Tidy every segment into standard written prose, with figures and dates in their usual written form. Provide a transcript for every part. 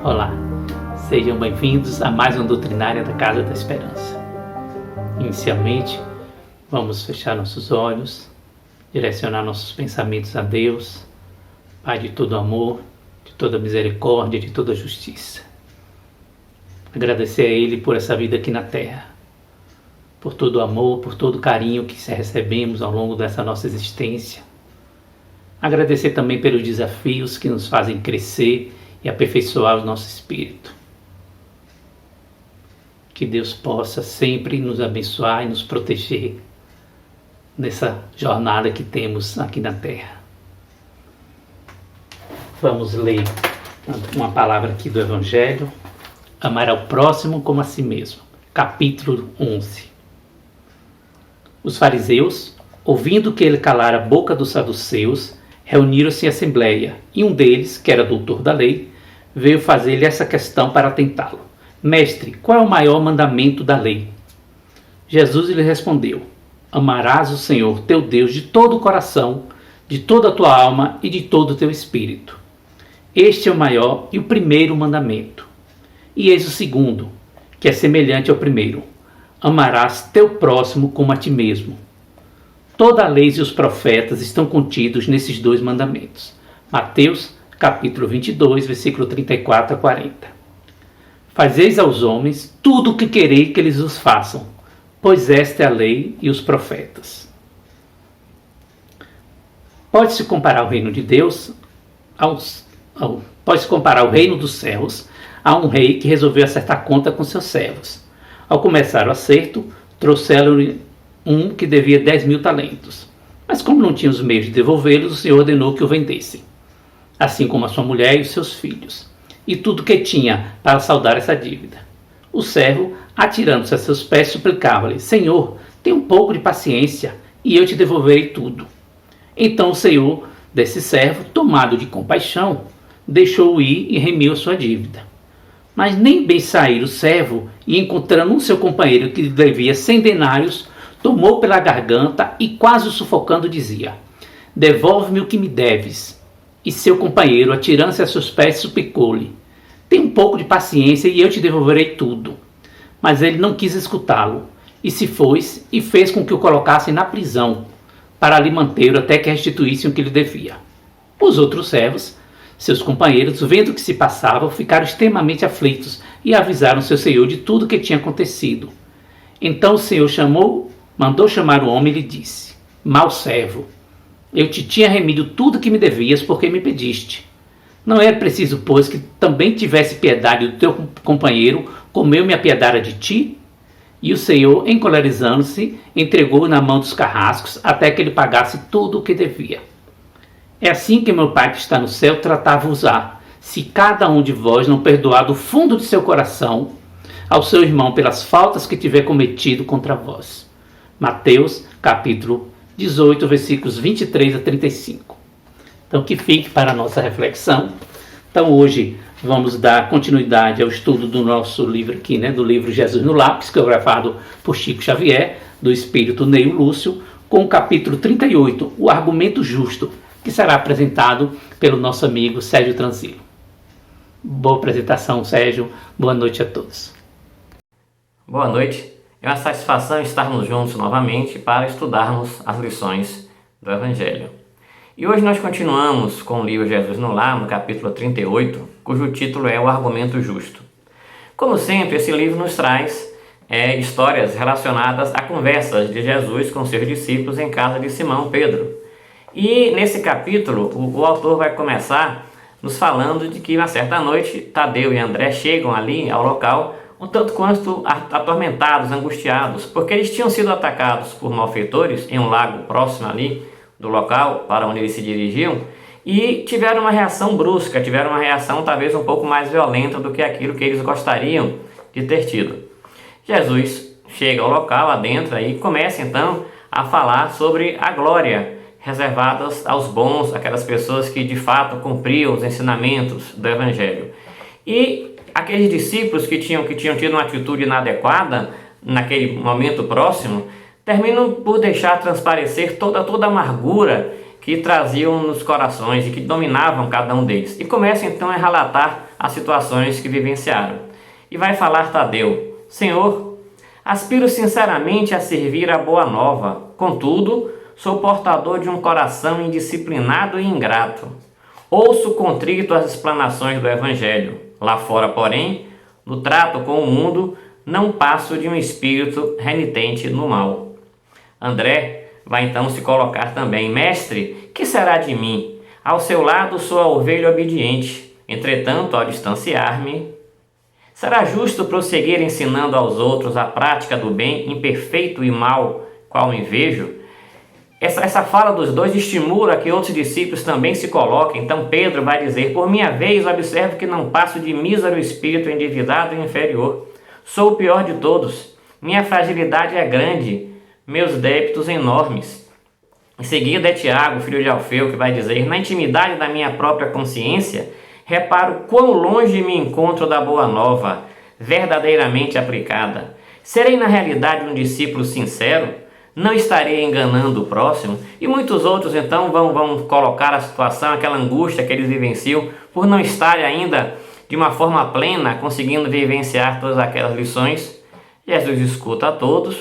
Olá, sejam bem-vindos a mais uma doutrinária da Casa da Esperança. Inicialmente, vamos fechar nossos olhos, direcionar nossos pensamentos a Deus, Pai de todo amor, de toda misericórdia, de toda justiça. Agradecer a Ele por essa vida aqui na Terra, por todo o amor, por todo o carinho que recebemos ao longo dessa nossa existência. Agradecer também pelos desafios que nos fazem crescer e aperfeiçoar o nosso espírito. Que Deus possa sempre nos abençoar e nos proteger nessa jornada que temos aqui na Terra. Vamos ler uma palavra aqui do Evangelho. Amar ao próximo como a si mesmo. Capítulo 11. Os fariseus, ouvindo que ele calara a boca dos saduceus, reuniram-se em assembleia, e um deles, que era doutor da lei, veio fazer-lhe essa questão para tentá-lo. Mestre, qual é o maior mandamento da lei? Jesus lhe respondeu: amarás o Senhor teu Deus de todo o coração, de toda a tua alma e de todo o teu espírito. Este é o maior e o primeiro mandamento. E eis o segundo, que é semelhante ao primeiro: amarás teu próximo como a ti mesmo. Toda a lei e os profetas estão contidos nesses dois mandamentos. Mateus, capítulo 22, versículo 34 a 40. Fazeis aos homens tudo o que quereis que eles os façam, pois esta é a lei e os profetas. Pode-se comparar o reino de Deus pode-se comparar o reino dos céus a um rei que resolveu acertar conta com seus servos. Ao começar o acerto, trouxeram-lhe um que devia 10.000 talentos. Mas como não tinha os meios de devolvê-los, o Senhor ordenou que o vendessem, assim como a sua mulher e os seus filhos, e tudo que tinha para saldar essa dívida. O servo, atirando-se a seus pés, suplicava-lhe: Senhor, tenha um pouco de paciência, e eu te devolverei tudo. Então o senhor desse servo, tomado de compaixão, deixou-o ir e remiu a sua dívida. Mas nem bem sair o servo, e encontrando um seu companheiro que lhe devia 100 denários, tomou pela garganta e, quase o sufocando, dizia: devolve-me o que me deves. E seu companheiro, atirando-se a seus pés, suplicou-lhe: tem um pouco de paciência e eu te devolverei tudo. Mas ele não quis escutá-lo, e se foi e fez com que o colocassem na prisão, para ali mantê-lo até que restituíssem o que lhe devia. Os outros servos, seus companheiros, vendo o que se passava, ficaram extremamente aflitos e avisaram seu senhor de tudo o que tinha acontecido. Então o senhor mandou chamar o homem e lhe disse: mau servo, eu te tinha remido tudo que me devias porque me pediste. Não era preciso, pois, que também tivesse piedade do teu companheiro, como eu me apiedara de ti? E o Senhor, encolerizando-se, entregou-o na mão dos carrascos até que ele pagasse tudo o que devia. É assim que meu Pai que está no céu tratava-vos-á, se cada um de vós não perdoar do fundo de seu coração ao seu irmão pelas faltas que tiver cometido contra vós. Mateus, capítulo 18, versículos 23 a 35. Então, que fique para a nossa reflexão. Então, hoje vamos dar continuidade ao estudo do nosso livro aqui, do livro Jesus no Lápis, psicografado por Chico Xavier, do espírito Neio Lúcio, com o capítulo 38, o argumento justo, que será apresentado pelo nosso amigo Sérgio Transilo. Boa apresentação, Sérgio. Boa noite a todos. Boa noite. É uma satisfação estarmos juntos novamente para estudarmos as lições do Evangelho. E hoje nós continuamos com o livro Jesus no Lar, no capítulo 38, cujo título é O Argumento Justo. Como sempre, esse livro nos traz histórias relacionadas a conversas de Jesus com seus discípulos em casa de Simão Pedro. E nesse capítulo, o autor vai começar nos falando de que, uma certa noite, Tadeu e André chegam ali ao local um tanto quanto atormentados, angustiados, porque eles tinham sido atacados por malfeitores em um lago próximo ali do local para onde eles se dirigiam, e tiveram uma reação brusca, tiveram uma reação talvez um pouco mais violenta do que aquilo que eles gostariam de ter tido. Jesus chega ao local, adentra e começa então a falar sobre a glória reservada aos bons, aquelas pessoas que de fato cumpriam os ensinamentos do Evangelho. E aqueles discípulos que tinham tido uma atitude inadequada naquele momento próximo, terminam por deixar transparecer toda a amargura que traziam nos corações e que dominavam cada um deles. E começam então a relatar as situações que vivenciaram. E vai falar Tadeu: Senhor, aspiro sinceramente a servir a boa nova, contudo, sou portador de um coração indisciplinado e ingrato. Ouço contrito as explanações do Evangelho. Lá fora, porém, no trato com o mundo, não passo de um espírito renitente no mal. André vai então se colocar também: Mestre, que será de mim? Ao seu lado sou a ovelha obediente. Entretanto, ao distanciar-me, será justo prosseguir ensinando aos outros a prática do bem, imperfeito e mal, qual me vejo? Essa fala dos dois estimula que outros discípulos também se coloquem. Então Pedro vai dizer: por minha vez, observo que não passo de mísero espírito endividado e inferior. Sou o pior de todos. Minha fragilidade é grande, meus débitos enormes. Em seguida é Tiago, filho de Alfeu, que vai dizer: na intimidade da minha própria consciência, reparo quão longe me encontro da boa nova, verdadeiramente aplicada. Serei na realidade um discípulo sincero? Não estarei enganando o próximo? E muitos outros então vão colocar a situação, aquela angústia que eles vivenciam por não estarem ainda de uma forma plena conseguindo vivenciar todas aquelas lições. Jesus escuta a todos,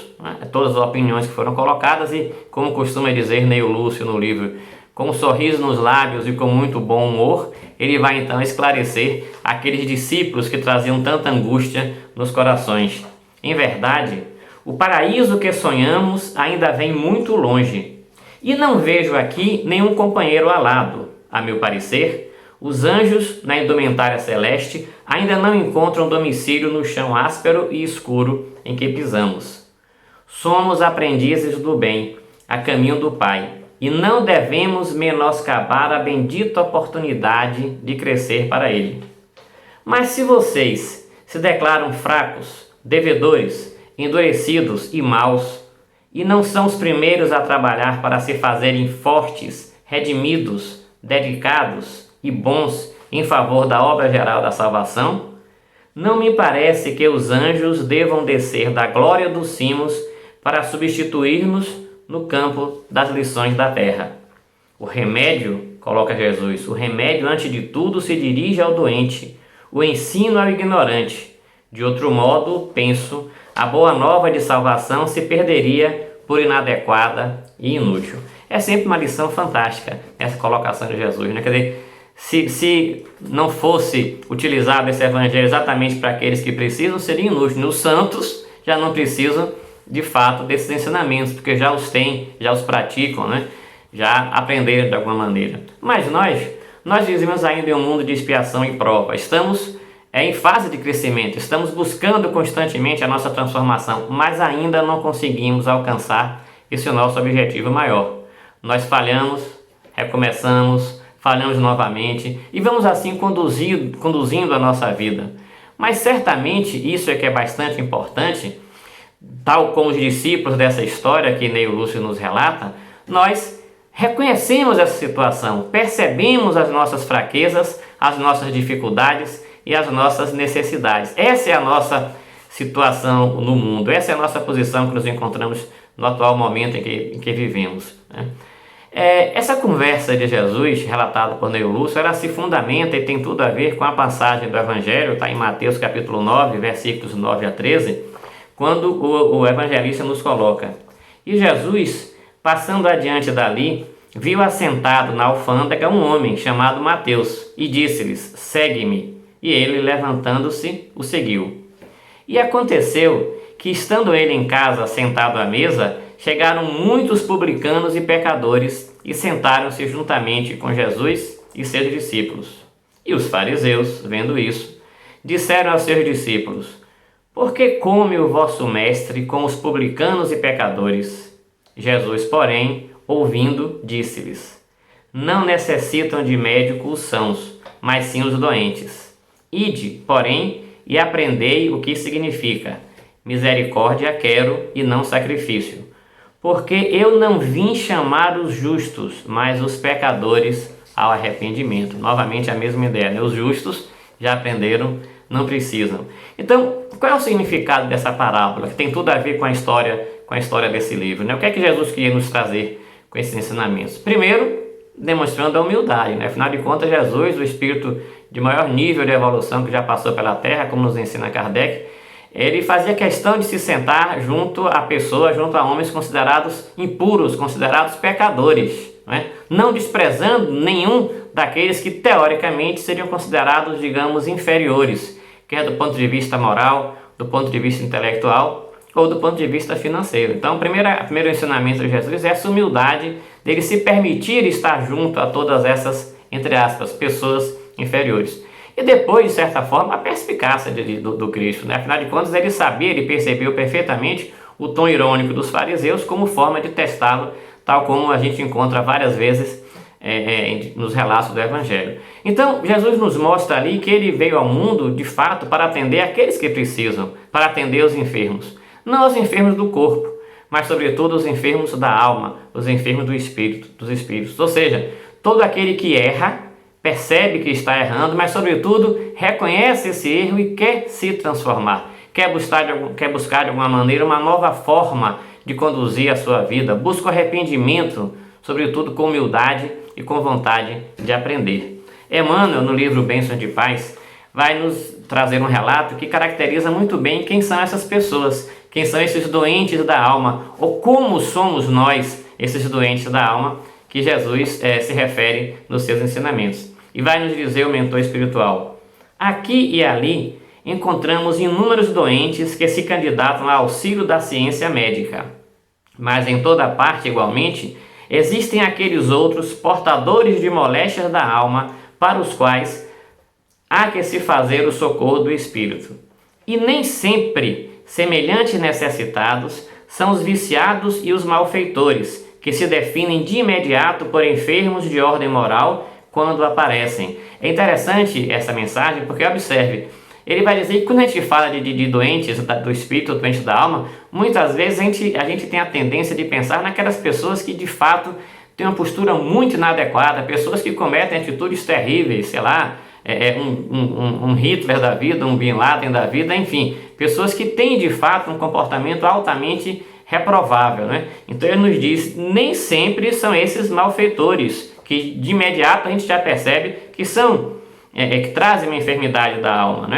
todas as opiniões que foram colocadas e, como costuma dizer Neio Lúcio no livro, com um sorriso nos lábios e com muito bom humor, ele vai então esclarecer aqueles discípulos que traziam tanta angústia nos corações. Em verdade, o paraíso que sonhamos ainda vem muito longe. E não vejo aqui nenhum companheiro alado. A meu parecer, os anjos na indumentária celeste ainda não encontram domicílio no chão áspero e escuro em que pisamos. Somos aprendizes do bem, a caminho do Pai, e não devemos menoscabar a bendita oportunidade de crescer para Ele. Mas se vocês se declaram fracos, devedores, endurecidos e maus, e não são os primeiros a trabalhar para se fazerem fortes, redimidos, dedicados e bons em favor da obra geral da salvação, não me parece que os anjos devam descer da glória dos cimos para substituir-nos no campo das lições da terra. O remédio, coloca Jesus, o remédio antes de tudo se dirige ao doente, o ensino ao ignorante. De outro modo, penso, a boa nova de salvação se perderia por inadequada e inútil. É sempre uma lição fantástica essa colocação de Jesus, né? Quer dizer, se não fosse utilizado esse evangelho exatamente para aqueles que precisam, seria inútil. Os santos já não precisam, de fato, desses ensinamentos, porque já os têm, já os praticam, né? Já aprenderam de alguma maneira. Mas nós vivemos ainda em um mundo de expiação e prova. Estamos em fase de crescimento, estamos buscando constantemente a nossa transformação, mas ainda não conseguimos alcançar esse nosso objetivo maior. Nós falhamos, recomeçamos, falhamos novamente e vamos assim conduzindo a nossa vida. Mas certamente isso é que é bastante importante, tal como os discípulos dessa história que Neio Lúcio nos relata, nós reconhecemos essa situação, percebemos as nossas fraquezas, as nossas dificuldades e as nossas necessidades. Essa é a nossa situação no mundo, essa é a nossa posição que nos encontramos no atual momento em que vivemos, né? Essa conversa de Jesus, relatada por Neio Lúcio, ela se fundamenta e tem tudo a ver com a passagem do Evangelho, está em Mateus capítulo 9, versículos 9 a 13, quando o evangelista nos coloca: e Jesus, passando adiante dali, viu assentado na alfândega um homem chamado Mateus e disse-lhes: segue-me. E ele, levantando-se, o seguiu. E aconteceu que, estando ele em casa sentado à mesa, chegaram muitos publicanos e pecadores e sentaram-se juntamente com Jesus e seus discípulos. E os fariseus, vendo isso, disseram aos seus discípulos: por que come o vosso mestre com os publicanos e pecadores? Jesus, porém, ouvindo, disse-lhes: não necessitam de médico os sãos, mas sim os doentes. Ide, porém, e aprendei o que significa: misericórdia quero e não sacrifício. Porque eu não vim chamar os justos, mas os pecadores ao arrependimento. Novamente a mesma ideia, né? Os justos já aprenderam, não precisam. Então, qual é o significado dessa parábola, que tem tudo a ver com a história desse livro, né? O que é que Jesus queria nos trazer com esses ensinamentos? Primeiro, demonstrando a humildade, né? Afinal de contas, Jesus, o Espírito de maior nível de evolução que já passou pela Terra, como nos ensina Kardec, ele fazia questão de se sentar junto a pessoas, junto a homens considerados impuros, considerados pecadores, não desprezando nenhum daqueles que teoricamente seriam considerados, digamos, inferiores, quer do ponto de vista moral, do ponto de vista intelectual ou do ponto de vista financeiro. Então, o primeiro ensinamento de Jesus é essa humildade dele se permitir estar junto a todas essas, entre aspas, pessoas inferiores. E depois, de certa forma, a perspicácia do Cristo, Afinal de contas, ele sabia, ele percebeu perfeitamente o tom irônico dos fariseus como forma de testá-lo, tal como a gente encontra várias vezes nos relatos do Evangelho. Então, Jesus nos mostra ali que ele veio ao mundo, de fato, para atender aqueles que precisam, para atender os enfermos. Não os enfermos do corpo, mas, sobretudo, os enfermos da alma, os enfermos dos espíritos. Ou seja, todo aquele que erra, percebe que está errando, mas, sobretudo, reconhece esse erro e quer se transformar. Quer buscar de alguma maneira uma nova forma de conduzir a sua vida. Busca o arrependimento, sobretudo com humildade e com vontade de aprender. Emmanuel, no livro Bênçãos de Paz, vai nos trazer um relato que caracteriza muito bem quem são essas pessoas, quem são esses doentes da alma, ou como somos nós, esses doentes da alma, que Jesus se refere nos seus ensinamentos. E vai nos dizer o mentor espiritual: aqui e ali encontramos inúmeros doentes que se candidatam ao auxílio da ciência médica, mas em toda parte, igualmente, existem aqueles outros portadores de moléstias da alma para os quais há que se fazer o socorro do espírito. E nem sempre semelhantes necessitados são os viciados e os malfeitores, que se definem de imediato por enfermos de ordem moral quando aparecem. É interessante essa mensagem porque, observe, ele vai dizer que quando a gente fala de doentes do espírito, doentes da alma, muitas vezes a gente tem a tendência de pensar naquelas pessoas que de fato têm uma postura muito inadequada, pessoas que cometem atitudes terríveis, sei lá, um Hitler da vida, um Bin Laden da vida, enfim, pessoas que têm de fato um comportamento altamente reprovável, Então ele nos diz, nem sempre são esses malfeitores, que de imediato a gente já percebe que são, que trazem uma enfermidade da alma,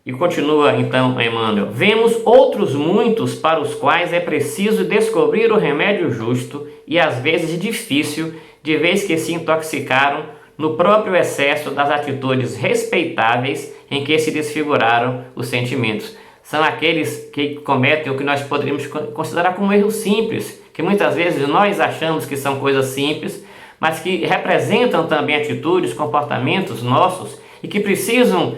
E continua então Emmanuel: vemos outros muitos para os quais é preciso descobrir o remédio justo e às vezes difícil, de vez que se intoxicaram no próprio excesso das atitudes respeitáveis em que se desfiguraram os sentimentos. São aqueles que cometem o que nós poderíamos considerar como um erro simples, que muitas vezes nós achamos que são coisas simples, mas que representam também atitudes, comportamentos nossos e que precisam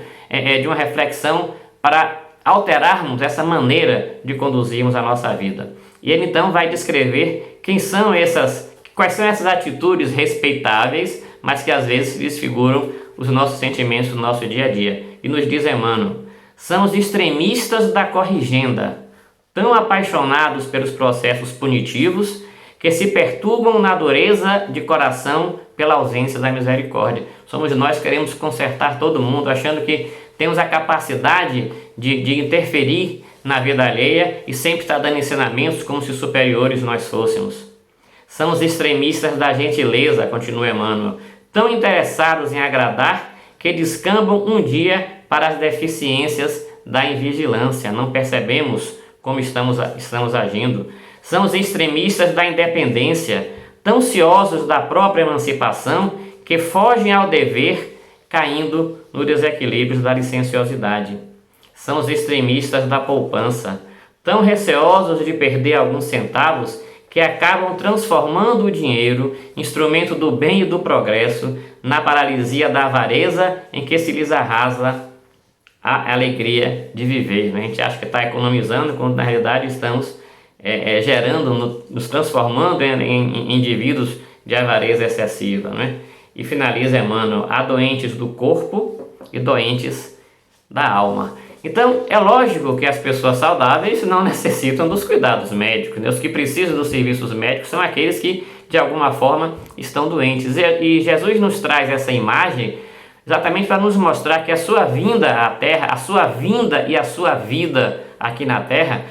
de uma reflexão para alterarmos essa maneira de conduzirmos a nossa vida. E ele então vai descrever quais são essas atitudes respeitáveis, mas que às vezes desfiguram os nossos sentimentos no nosso dia a dia. E nos diz Emmanuel: são os extremistas da corrigenda, tão apaixonados pelos processos punitivos que se perturbam na dureza de coração pela ausência da misericórdia. Somos nós que queremos consertar todo mundo, achando que temos a capacidade de interferir na vida alheia e sempre estar dando ensinamentos como se superiores nós fôssemos. São os extremistas da gentileza, continua Emmanuel, tão interessados em agradar que descambam um dia para as deficiências da invigilância. Não percebemos como estamos agindo. São os extremistas da independência, tão ciosos da própria emancipação, que fogem ao dever, caindo no desequilíbrio da licenciosidade. São os extremistas da poupança, tão receosos de perder alguns centavos, que acabam transformando o dinheiro, instrumento do bem e do progresso, na paralisia da avareza em que se lhes arrasa a alegria de viver. A gente acha que está economizando, quando na realidade estamos nos transformando em indivíduos de avareza excessiva. E finaliza Emmanuel: há doentes do corpo e doentes da alma. Então, é lógico que as pessoas saudáveis não necessitam dos cuidados médicos, Os que precisam dos serviços médicos são aqueles que, de alguma forma, estão doentes. E Jesus nos traz essa imagem exatamente para nos mostrar que a sua vinda à Terra, a sua vinda e a sua vida aqui na Terra,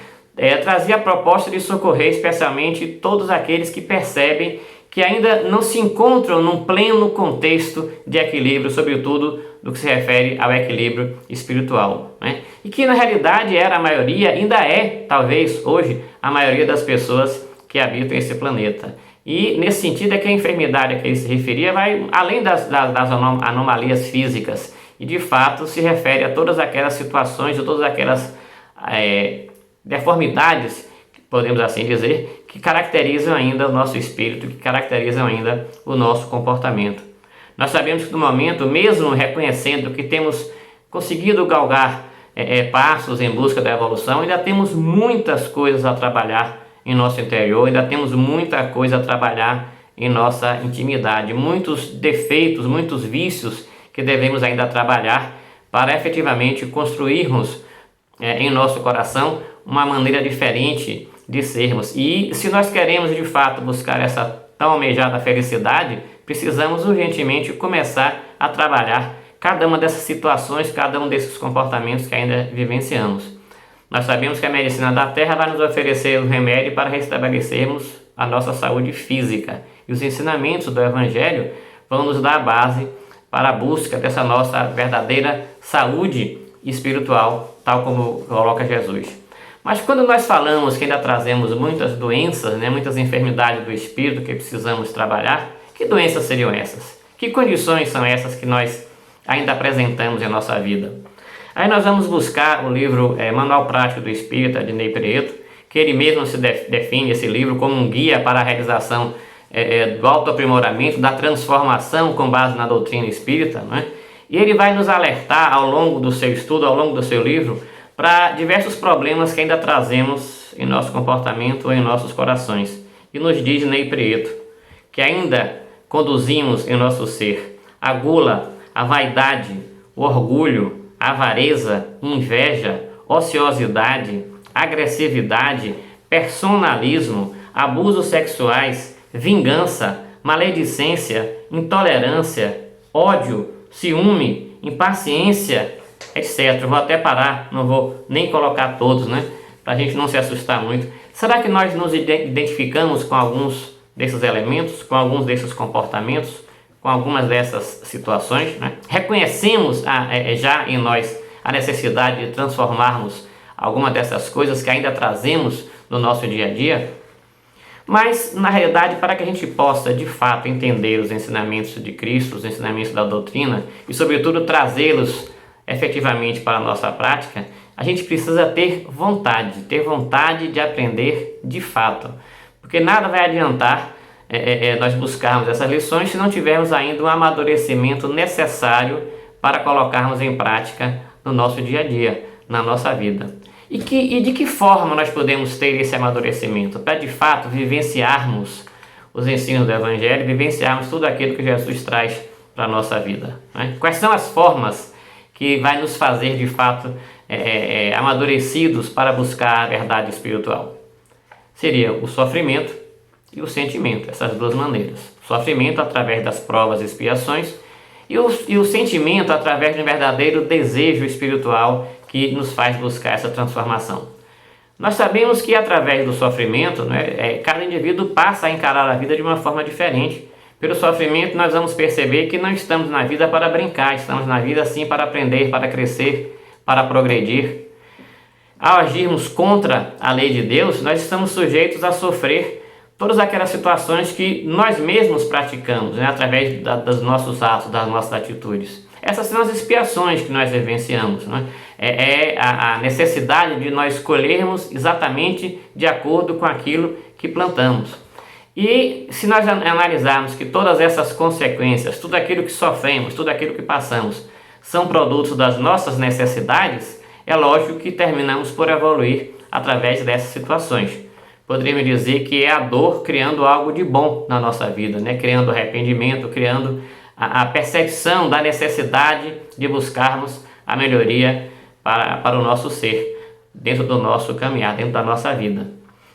trazia a proposta de socorrer especialmente todos aqueles que percebem que ainda não se encontram num pleno contexto de equilíbrio, sobretudo do que se refere ao equilíbrio espiritual, né? E que na realidade era a maioria, ainda é, talvez hoje, a maioria das pessoas que habitam esse planeta. E nesse sentido é que a enfermidade a que ele se referia vai além das anomalias físicas e de fato se refere a todas aquelas situações, a todas aquelas deformidades, podemos assim dizer, que caracterizam ainda o nosso espírito, que caracterizam ainda o nosso comportamento. Nós sabemos que no momento, mesmo reconhecendo que temos conseguido galgar passos em busca da evolução, ainda temos muitas coisas a trabalhar em nosso interior, ainda temos muita coisa a trabalhar em nossa intimidade, muitos defeitos, muitos vícios que devemos ainda trabalhar para efetivamente construirmos em nosso coração uma maneira diferente de sermos. E se nós queremos de fato buscar essa tão almejada felicidade, precisamos urgentemente começar a trabalhar cada uma dessas situações, cada um desses comportamentos que ainda vivenciamos. Nós sabemos que a medicina da Terra vai nos oferecer o remédio para restabelecermos a nossa saúde física. E os ensinamentos do Evangelho vão nos dar a base para a busca dessa nossa verdadeira saúde espiritual, tal como coloca Jesus. Mas quando nós falamos que ainda trazemos muitas doenças, muitas enfermidades do espírito que precisamos trabalhar, que doenças seriam essas? Que condições são essas que nós ainda apresentamos em nossa vida? Aí nós vamos buscar o livro Manual Prático do Espírito, de Ney Preto, que ele mesmo se define esse livro como um guia para a realização do autoaprimoramento, da transformação com base na doutrina espírita, né? E ele vai nos alertar ao longo do seu estudo, ao longo do seu livro, para diversos problemas que ainda trazemos em nosso comportamento ou em nossos corações. E nos diz Ney Preto que ainda conduzimos em nosso ser a gula, a vaidade, o orgulho, a avareza, inveja, ociosidade, agressividade, personalismo, abusos sexuais, vingança, maledicência, intolerância, ódio, ciúme, impaciência, etc. Vou até parar, não vou nem colocar todos, para a gente não se assustar muito. Será que nós nos identificamos com alguns desses elementos, com alguns desses comportamentos, com algumas dessas situações, Reconhecemos já em nós a necessidade de transformarmos alguma dessas coisas que ainda trazemos no nosso dia a dia? Mas, na realidade, para que a gente possa, de fato, entender os ensinamentos de Cristo, os ensinamentos da doutrina e, sobretudo, trazê-los efetivamente para a nossa prática, a gente precisa ter vontade de aprender de fato. Porque nada vai adiantar nós buscarmos essas lições se não tivermos ainda um amadurecimento necessário para colocarmos em prática no nosso dia a dia, na nossa vida. E de que forma nós podemos ter esse amadurecimento? Para de fato vivenciarmos os ensinos do Evangelho, vivenciarmos tudo aquilo que Jesus traz para a nossa vida, Quais são as formas que vai nos fazer de fato amadurecidos para buscar a verdade espiritual? Seria o sofrimento e o sentimento, essas duas maneiras. O sofrimento através das provas e expiações e o sentimento através de um verdadeiro desejo espiritual que nos faz buscar essa transformação. Nós sabemos que através do sofrimento, cada indivíduo passa a encarar a vida de uma forma diferente. Pelo sofrimento nós vamos perceber que não estamos na vida para brincar, estamos na vida sim para aprender, para crescer, para progredir. Ao agirmos contra a lei de Deus, nós estamos sujeitos a sofrer todas aquelas situações que nós mesmos praticamos, através dos nossos atos, das nossas atitudes. Essas são as expiações que nós vivenciamos, a necessidade de nós escolhermos exatamente de acordo com aquilo que plantamos. E se nós analisarmos que todas essas consequências, tudo aquilo que sofremos, tudo aquilo que passamos, são produtos das nossas necessidades, é lógico que terminamos por evoluir através dessas situações. Poderíamos dizer que é a dor criando algo de bom na nossa vida, criando arrependimento, criando a percepção da necessidade de buscarmos a melhoria para o nosso ser, dentro do nosso caminhar, dentro da nossa vida.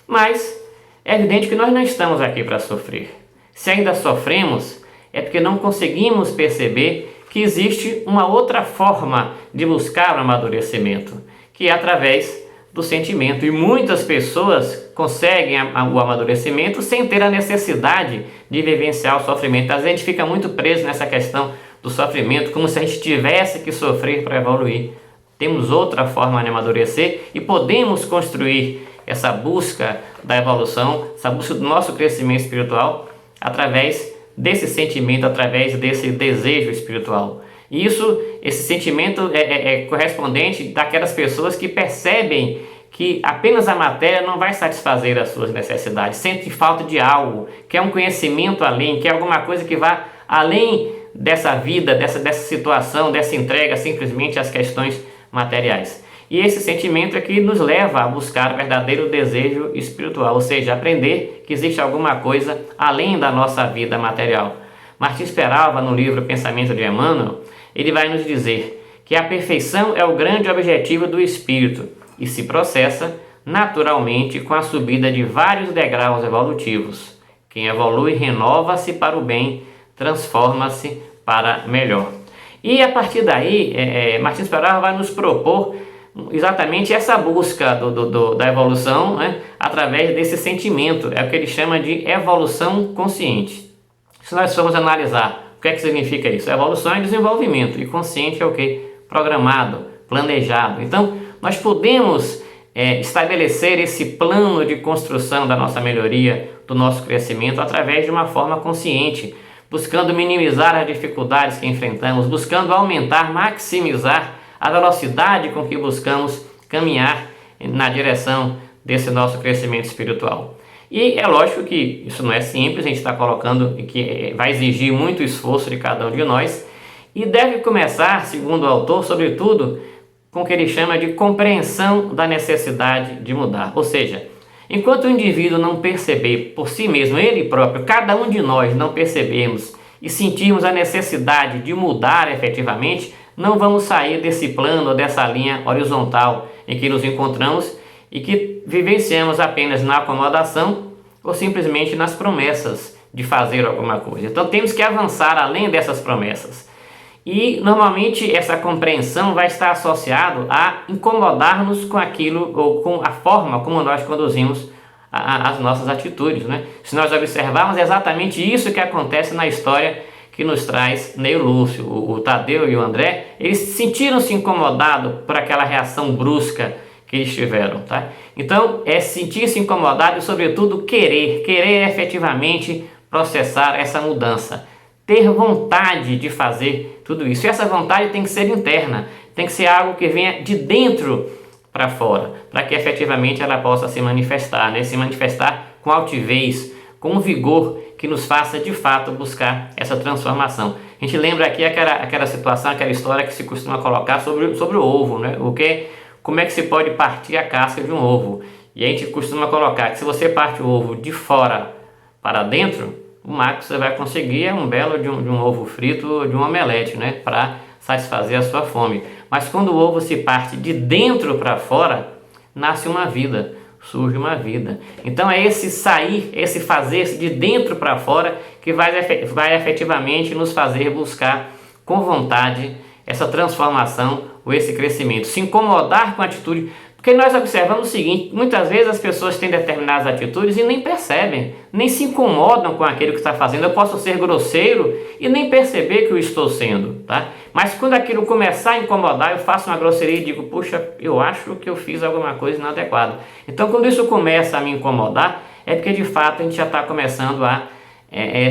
Mas é evidente que nós não estamos aqui para sofrer. Se ainda sofremos, é porque não conseguimos perceber que existe uma outra forma de buscar o amadurecimento, que é através do sentimento. E muitas pessoas conseguem o amadurecimento sem ter a necessidade de vivenciar o sofrimento. Às vezes a gente fica muito preso nessa questão do sofrimento, como se a gente tivesse que sofrer para evoluir. Temos outra forma de amadurecer e podemos construir essa busca da evolução, essa busca do nosso crescimento espiritual através desse sentimento, através desse desejo espiritual. E esse sentimento é correspondente daquelas pessoas que percebem que apenas a matéria não vai satisfazer as suas necessidades, sente falta de algo, quer um conhecimento além, quer alguma coisa que vá além dessa vida, dessa situação, dessa entrega simplesmente às questões materiais. E esse sentimento é que nos leva a buscar o verdadeiro desejo espiritual, ou seja, aprender que existe alguma coisa além da nossa vida material. Martins Peralva, no livro Pensamento de Emmanuel, ele vai nos dizer que a perfeição é o grande objetivo do espírito e se processa naturalmente com a subida de vários degraus evolutivos. Quem evolui renova-se para o bem, transforma-se para melhor. E a partir daí, Martins Peralva vai nos propor exatamente essa busca da evolução, né, através desse sentimento, é o que ele chama de evolução consciente. Se nós formos analisar o que é que significa isso, evolução é desenvolvimento e consciente é o que? Programado, planejado. Então, nós podemos estabelecer esse plano de construção da nossa melhoria, do nosso crescimento, através de uma forma consciente, buscando minimizar as dificuldades que enfrentamos, buscando aumentar, maximizar a velocidade com que buscamos caminhar na direção desse nosso crescimento espiritual. E é lógico que isso não é simples, a gente está colocando que vai exigir muito esforço de cada um de nós e deve começar, segundo o autor, sobretudo, com o que ele chama de compreensão da necessidade de mudar. Ou seja, enquanto o indivíduo não perceber por si mesmo, ele próprio, cada um de nós não percebermos e sentirmos a necessidade de mudar efetivamente, não vamos sair desse plano, dessa linha horizontal em que nos encontramos e que vivenciamos apenas na acomodação ou simplesmente nas promessas de fazer alguma coisa. Então temos que avançar além dessas promessas. E normalmente essa compreensão vai estar associado a incomodar-nos com aquilo ou com a forma como nós conduzimos as nossas atitudes, né? Se nós observarmos, é exatamente isso que acontece na história que nos traz Neio Lúcio. O Tadeu e o André, eles sentiram-se incomodados por aquela reação brusca que eles tiveram, tá? Então, é sentir-se incomodado e, sobretudo, querer efetivamente processar essa mudança. Ter vontade de fazer tudo isso. E essa vontade tem que ser interna, tem que ser algo que venha de dentro para fora, para que efetivamente ela possa se manifestar, né? Se manifestar com altivez, com vigor que nos faça de fato buscar essa transformação. A gente lembra aqui aquela situação, aquela história que se costuma colocar sobre o ovo, né? Como é que se pode partir a casca de um ovo? E a gente costuma colocar que se você parte o ovo de fora para dentro, o máximo que você vai conseguir é um belo de um ovo frito, de um omelete, né? Para satisfazer a sua fome. Mas quando o ovo se parte de dentro para fora, nasce uma vida, surge uma vida. Então é esse sair, esse fazer de dentro para fora que vai efetivamente nos fazer buscar com vontade essa transformação ou esse crescimento, se incomodar com a atitude. Porque nós observamos o seguinte, muitas vezes as pessoas têm determinadas atitudes e nem percebem, nem se incomodam com aquilo que está fazendo. Eu posso ser grosseiro e nem perceber que eu estou sendo, tá? Mas quando aquilo começar a incomodar, eu faço uma grosseria e digo, puxa, eu acho que eu fiz alguma coisa inadequada. Então quando isso começa a me incomodar, é porque de fato a gente já está começando a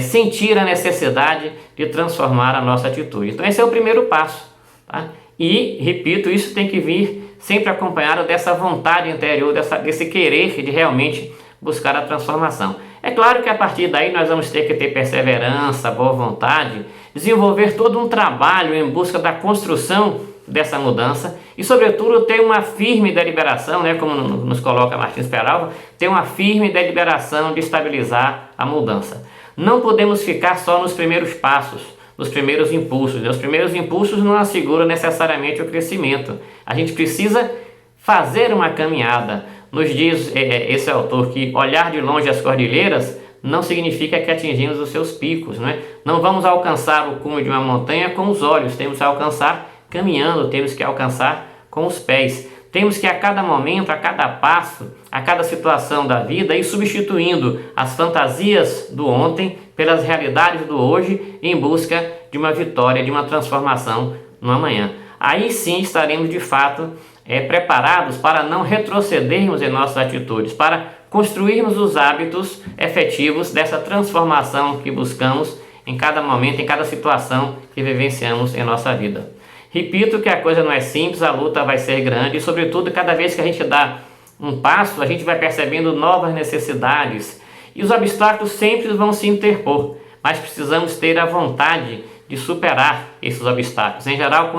sentir a necessidade de transformar a nossa atitude. Então esse é o primeiro passo, tá? E, repito, isso tem que vir sempre acompanhado dessa vontade interior, desse querer de realmente buscar a transformação. É claro que a partir daí nós vamos ter que ter perseverança, boa vontade, desenvolver todo um trabalho em busca da construção dessa mudança e, sobretudo, ter uma firme deliberação, né, como nos coloca Martins Peralva, ter uma firme deliberação de estabilizar a mudança. Não podemos ficar só nos primeiros passos, nos primeiros impulsos. Os primeiros impulsos não asseguram necessariamente o crescimento. A gente precisa fazer uma caminhada. Nos diz esse autor que olhar de longe as cordilheiras não significa que atingimos os seus picos, não é? Não vamos alcançar o cume de uma montanha com os olhos, temos que alcançar caminhando, temos que alcançar com os pés. Temos que a cada momento, a cada passo, a cada situação da vida, ir substituindo as fantasias do ontem pelas realidades do hoje em busca de uma vitória, de uma transformação no amanhã. Aí sim estaremos de fato preparados para não retrocedermos em nossas atitudes, para construirmos os hábitos efetivos dessa transformação que buscamos em cada momento, em cada situação que vivenciamos em nossa vida. Repito que a coisa não é simples, a luta vai ser grande e, sobretudo, cada vez que a gente dá um passo, a gente vai percebendo novas necessidades e os obstáculos sempre vão se interpor, mas precisamos ter a vontade de superar esses obstáculos. Em geral,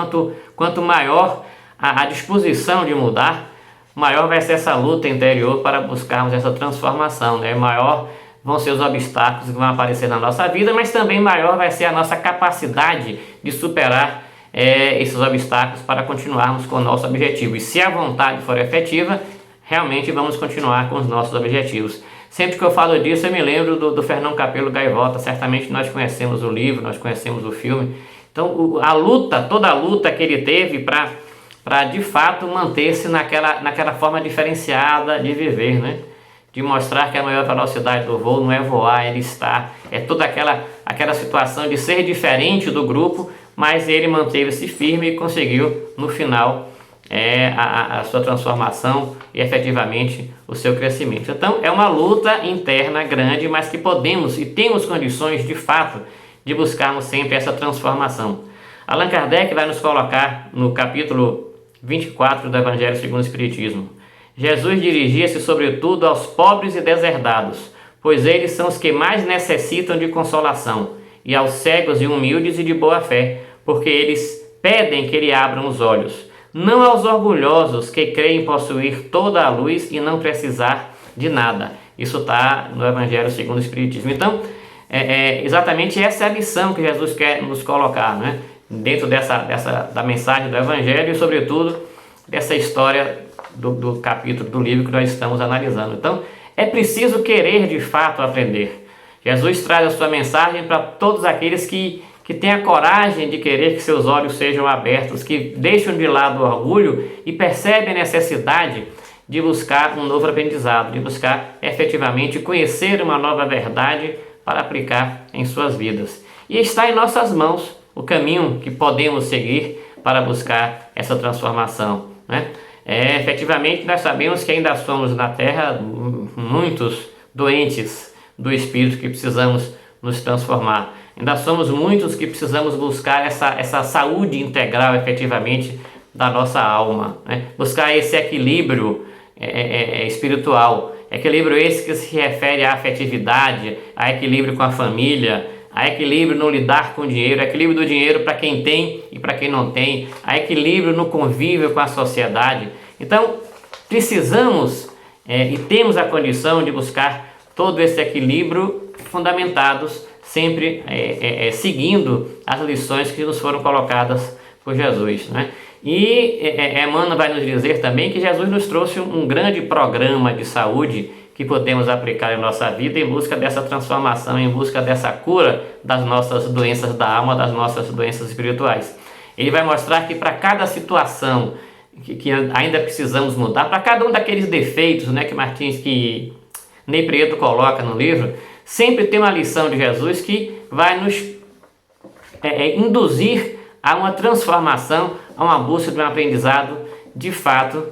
quanto maior a disposição de mudar, maior vai ser essa luta interior para buscarmos essa transformação, né? Maior vão ser os obstáculos que vão aparecer na nossa vida, mas também maior vai ser a nossa capacidade de superar esses obstáculos para continuarmos com o nosso objetivo. E se a vontade for efetiva, realmente vamos continuar com os nossos objetivos. Sempre que eu falo disso, eu me lembro do Fernão Capelo Gaivota. Certamente nós conhecemos o livro, nós conhecemos o filme. Então, toda a luta que ele teve para de fato manter-se naquela forma diferenciada de viver, né? De mostrar que a maior velocidade do voo não é voar, ele estar. É toda aquela situação de ser diferente do grupo, mas ele manteve-se firme e conseguiu, no final, a sua transformação e efetivamente o seu crescimento. Então, é uma luta interna grande, mas que podemos e temos condições, de fato, de buscarmos sempre essa transformação. Allan Kardec vai nos colocar no capítulo 24 do Evangelho segundo o Espiritismo. Jesus dirigia-se sobretudo aos pobres e deserdados, pois eles são os que mais necessitam de consolação, e aos cegos e humildes e de boa fé, porque eles pedem que lhe abram os olhos, não aos orgulhosos que creem possuir toda a luz e não precisar de nada. Isso está no Evangelho segundo o Espiritismo. Então, exatamente essa é a lição que Jesus quer nos colocar, né? Dentro da mensagem do Evangelho e, sobretudo, dessa história do capítulo do livro que nós estamos analisando. Então, é preciso querer de fato aprender. Jesus traz a sua mensagem para todos aqueles que têm a coragem de querer que seus olhos sejam abertos, que deixam de lado o orgulho e percebem a necessidade de buscar um novo aprendizado, de buscar efetivamente conhecer uma nova verdade para aplicar em suas vidas. E está em nossas mãos o caminho que podemos seguir para buscar essa transformação, né? Efetivamente, nós sabemos que ainda somos na Terra muitos doentes do Espírito que precisamos nos transformar. Ainda somos muitos que precisamos buscar essa saúde integral, efetivamente, da nossa alma, né? Buscar esse equilíbrio espiritual. Equilíbrio esse que se refere à afetividade, a equilíbrio com a família, a equilíbrio no lidar com o dinheiro, a equilíbrio do dinheiro para quem tem e para quem não tem, a equilíbrio no convívio com a sociedade. Então, precisamos e temos a condição de buscar todo esse equilíbrio fundamentados sempre seguindo as lições que nos foram colocadas por Jesus, né? E Emmanuel vai nos dizer também que Jesus nos trouxe um grande programa de saúde que podemos aplicar em nossa vida em busca dessa transformação, em busca dessa cura das nossas doenças da alma, das nossas doenças espirituais. Ele vai mostrar que para cada situação que ainda precisamos mudar, para cada um daqueles defeitos, né, que Ney Prieto coloca no livro, sempre tem uma lição de Jesus que vai nos induzir a uma transformação, a uma busca de um aprendizado de fato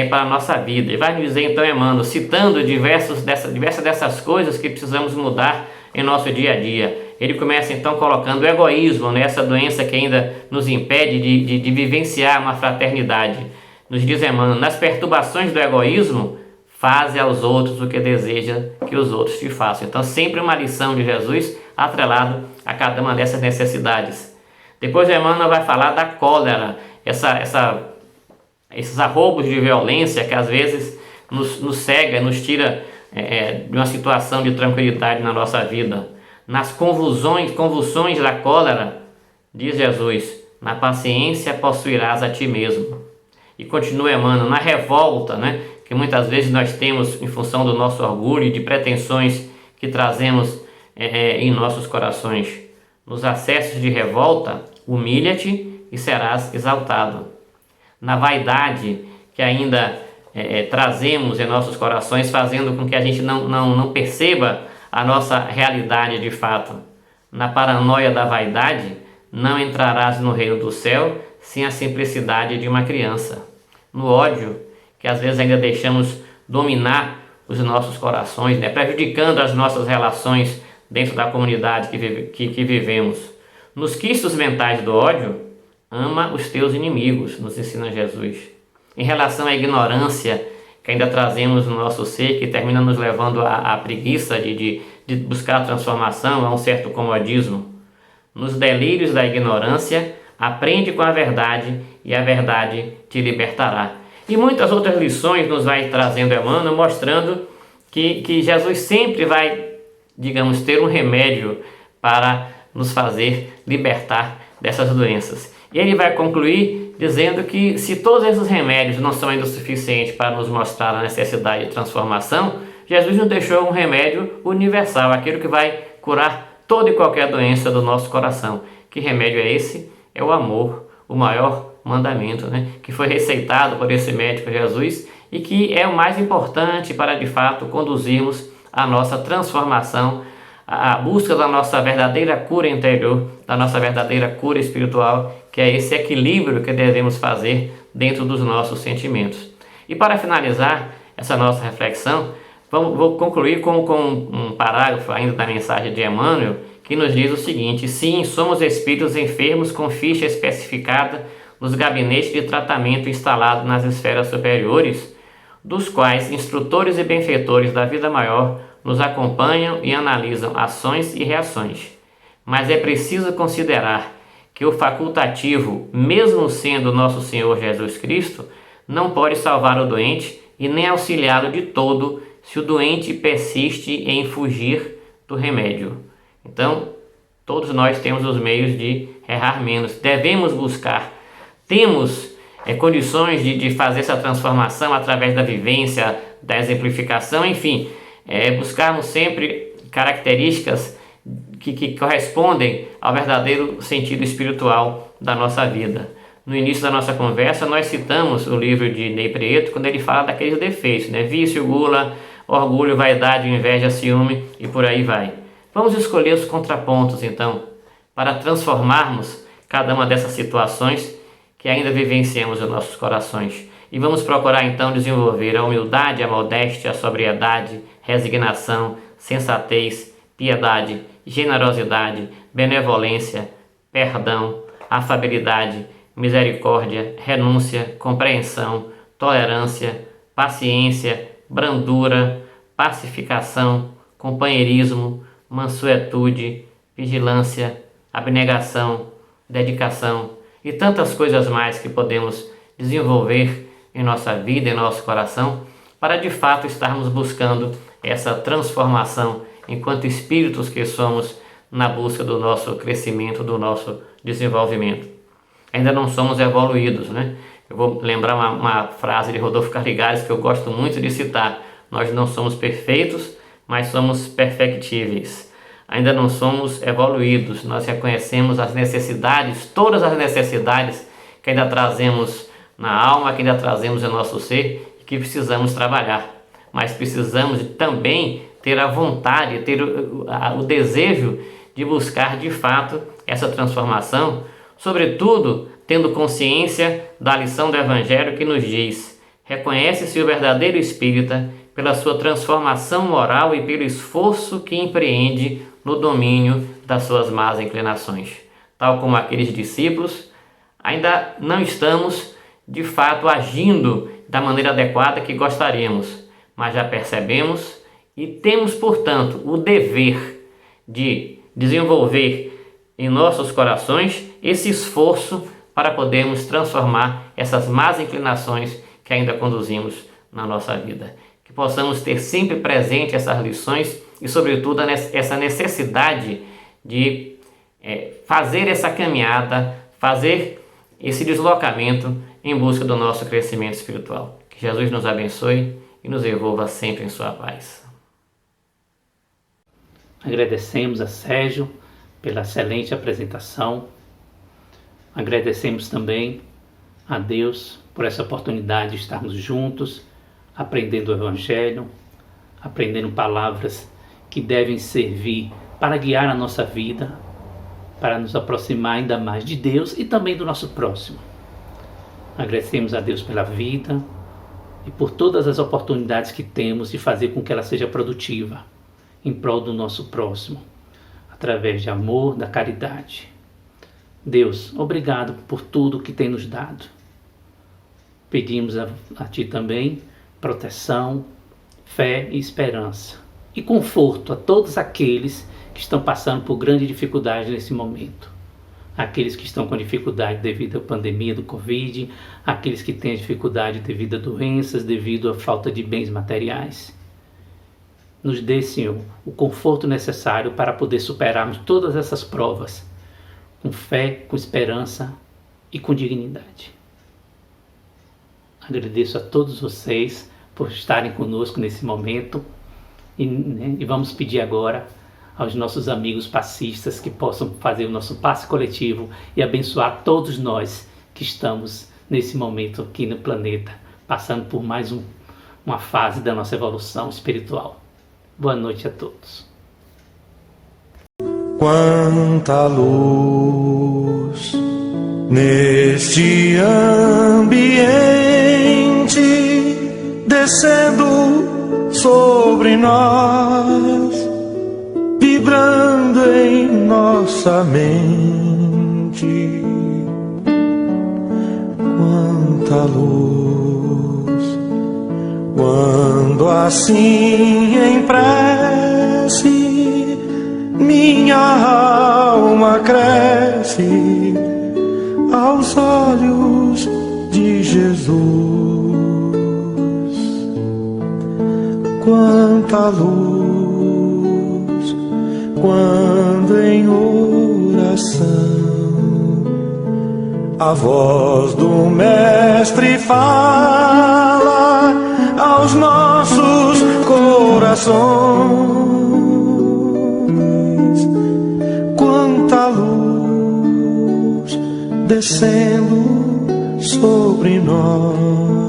para a nossa vida. E vai nos dizer então Emmanuel, citando diversas dessas coisas que precisamos mudar em nosso dia a dia. Ele começa então colocando o egoísmo, né, essa doença que ainda nos impede de vivenciar uma fraternidade. Nos diz Emmanuel, nas perturbações do egoísmo, faze aos outros o que deseja que os outros te façam. Então sempre uma lição de Jesus atrelado a cada uma dessas necessidades. Depois Emmanuel vai falar da cólera, esses arroubos de violência que às vezes nos cega, nos tira de uma situação de tranquilidade na nossa vida. Nas convulsões da cólera, diz Jesus, na paciência possuirás a ti mesmo. E continua Emmanuel, na revolta, né, que muitas vezes nós temos em função do nosso orgulho e de pretensões que trazemos em nossos corações. Nos acessos de revolta, humilha-te e serás exaltado. Na vaidade, que ainda trazemos em nossos corações, fazendo com que a gente não perceba a nossa realidade de fato. Na paranoia da vaidade, não entrarás no reino do céu sem a simplicidade de uma criança. No ódio, que às vezes ainda deixamos dominar os nossos corações, prejudicando as nossas relações dentro da comunidade que vivemos. Nos quistos mentais do ódio, ama os teus inimigos, nos ensina Jesus. Em relação à ignorância que ainda trazemos no nosso ser, que termina nos levando à preguiça de buscar a transformação, a um certo comodismo. Nos delírios da ignorância, aprende com a verdade e a verdade te libertará. E muitas outras lições nos vai trazendo Emmanuel, mostrando que Jesus sempre vai, digamos, ter um remédio para nos fazer libertar dessas doenças. E ele vai concluir dizendo que se todos esses remédios não são ainda suficientes para nos mostrar a necessidade de transformação, Jesus nos deixou um remédio universal, aquele que vai curar toda e qualquer doença do nosso coração. Que remédio é esse? É o amor, o maior mandamento, que foi receitado por esse médico Jesus e que é o mais importante para, de fato, conduzirmos a nossa transformação, a busca da nossa verdadeira cura interior, da nossa verdadeira cura espiritual, que é esse equilíbrio que devemos fazer dentro dos nossos sentimentos. E para finalizar essa nossa reflexão, vou concluir com um parágrafo ainda da mensagem de Emmanuel, que nos diz o seguinte: sim, somos espíritos enfermos com ficha especificada nos gabinetes de tratamento instalados nas esferas superiores, dos quais instrutores e benfeitores da vida maior nos acompanham e analisam ações e reações. Mas é preciso considerar que o facultativo, mesmo sendo nosso Senhor Jesus Cristo, não pode salvar o doente e nem auxiliá-lo de todo se o doente persiste em fugir do remédio. Então, todos nós temos os meios de errar menos. Devemos buscar. Temos condições de fazer essa transformação através da vivência, da exemplificação, enfim, buscarmos sempre características que correspondem ao verdadeiro sentido espiritual da nossa vida. No início da nossa conversa, nós citamos o livro de Ney Prieto, quando ele fala daqueles defeitos, vício, gula, orgulho, vaidade, inveja, ciúme e por aí vai. Vamos escolher os contrapontos, então, para transformarmos cada uma dessas situações que ainda vivenciamos em nossos corações. E vamos procurar, então, desenvolver a humildade, a modéstia, a sobriedade, resignação, sensatez, piedade, generosidade, benevolência, perdão, afabilidade, misericórdia, renúncia, compreensão, tolerância, paciência, brandura, pacificação, companheirismo, mansuetude, vigilância, abnegação, dedicação e tantas coisas mais que podemos desenvolver em nossa vida, em nosso coração, para de fato estarmos buscando essa transformação enquanto espíritos que somos na busca do nosso crescimento, do nosso desenvolvimento. Ainda não somos evoluídos, Eu vou lembrar uma frase de Rodolfo Carligares que eu gosto muito de citar: nós não somos perfeitos, mas somos perfectíveis. Ainda não somos evoluídos, nós reconhecemos as necessidades, todas as necessidades que ainda trazemos na alma, que ainda trazemos em nosso ser e que precisamos trabalhar. Mas precisamos também ter a vontade, ter o desejo de buscar de fato essa transformação, sobretudo tendo consciência da lição do Evangelho que nos diz: reconhece-se o verdadeiro espírita pela sua transformação moral e pelo esforço que empreende no domínio das suas más inclinações. Tal como aqueles discípulos, ainda não estamos de fato agindo da maneira adequada que gostaríamos, mas já percebemos e temos, portanto, o dever de desenvolver em nossos corações esse esforço para podermos transformar essas más inclinações que ainda conduzimos na nossa vida. Que possamos ter sempre presente essas lições e, sobretudo, essa necessidade de fazer essa caminhada, fazer esse deslocamento em busca do nosso crescimento espiritual. Que Jesus nos abençoe e nos envolva sempre em sua paz. Agradecemos a Sérgio pela excelente apresentação. Agradecemos também a Deus por essa oportunidade de estarmos juntos, aprendendo o Evangelho, aprendendo palavras que devem servir para guiar a nossa vida, para nos aproximar ainda mais de Deus e também do nosso próximo. Agradecemos a Deus pela vida e por todas as oportunidades que temos de fazer com que ela seja produtiva em prol do nosso próximo, através de amor, da caridade. Deus, obrigado por tudo que tem nos dado. Pedimos a Ti também proteção, fé e esperança e conforto a todos aqueles que estão passando por grande dificuldade nesse momento. Aqueles que estão com dificuldade devido à pandemia do Covid, aqueles que têm dificuldade devido a doenças, devido à falta de bens materiais. Nos dê, Senhor, o conforto necessário para poder superarmos todas essas provas, com fé, com esperança e com dignidade. Agradeço a todos vocês por estarem conosco nesse momento e vamos pedir agora aos nossos amigos passistas que possam fazer o nosso passe coletivo e abençoar todos nós que estamos nesse momento aqui no planeta, passando por mais uma fase da nossa evolução espiritual. Boa noite a todos. Quanta luz neste ambiente descendo sobre nós, vibrando em nossa mente. Quanta luz, quando assim em prece minha alma cresce aos olhos de Jesus. Quanta luz, quando em oração a voz do Mestre fala aos nossos corações. Quanta luz descendo sobre nós.